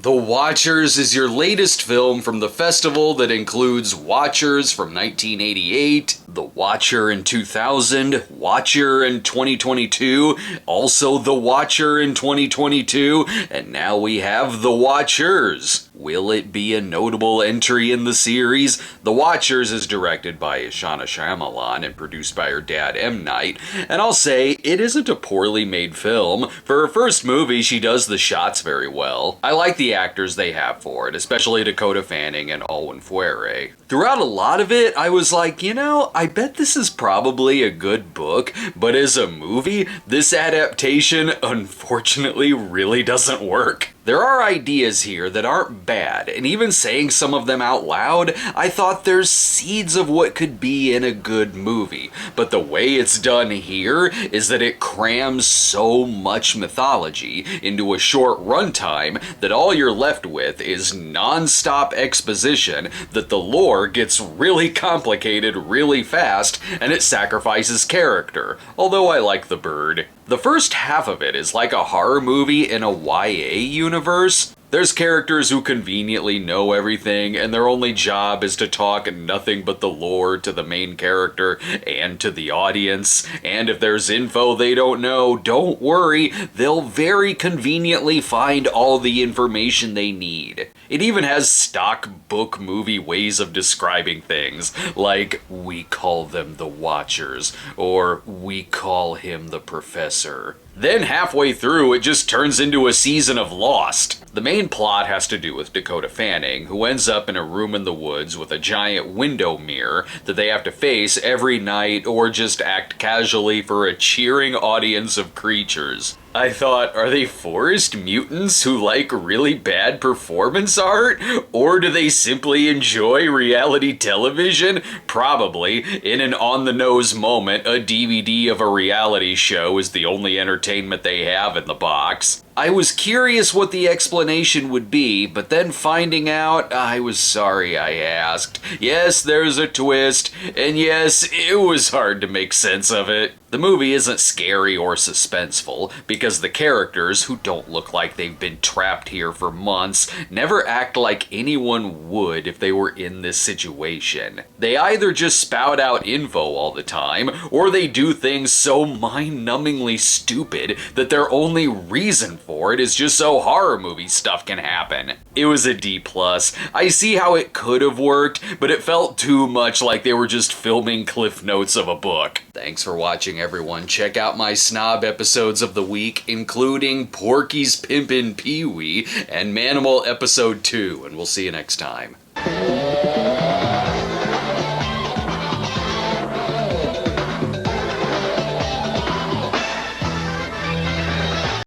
The Watchers is your latest film from the festival that includes Watchers from 1988, The Watcher in 2000, Watcher in 2022, also The Watcher in 2022, and now we have The Watchers. Will it be a notable entry in the series? The Watchers is directed by Ishana Shyamalan and produced by her dad M. Night, and I'll say it isn't a poorly made film. For her first movie, she does the shots very well. I like the actors they have for it, especially Dakota Fanning and Olwen Fouéré. Throughout a lot of it, I was like, I bet this is probably a good book, but as a movie, this adaptation unfortunately really doesn't work. There are ideas here that aren't bad, and even saying some of them out loud, I thought there's seeds of what could be in a good movie. But the way it's done here is that it crams so much mythology into a short runtime that all you're left with is non-stop exposition that the lore gets really complicated really fast, and it sacrifices character, although I like the bird. The first half of it is like a horror movie in a YA universe. There's characters who conveniently know everything, and their only job is to talk nothing but the lore to the main character and to the audience. And if there's info they don't know, don't worry, they'll very conveniently find all the information they need. It even has stock book movie ways of describing things, like, we call them the Watchers, or we call him the Professor. Then halfway through, it just turns into a season of Lost. The main plot has to do with Dakota Fanning, who ends up in a room in the woods with a giant window mirror that they have to face every night or just act casually for a cheering audience of creatures. I thought, are they forest mutants who like really bad performance art? Or do they simply enjoy reality television? Probably. In an on-the-nose moment, a DVD of a reality show is the only entertainment they have in the box. I was curious what the explanation would be, but then finding out, I was sorry I asked. Yes, there's a twist, and yes, it was hard to make sense of it. The movie isn't scary or suspenseful, because the characters, who don't look like they've been trapped here for months, never act like anyone would if they were in this situation. They either just spout out info all the time, or they do things so mind-numbingly stupid that their only reason for it is just so horror movie stuff can happen. It was a D+. I see how it could have worked, but it felt too much like they were just filming cliff notes of a book. Thanks for watching, everyone. Check out my snob episodes of the week, including Porky's Pimpin' Pee-wee and Manimal Episode 2, and we'll see you next time.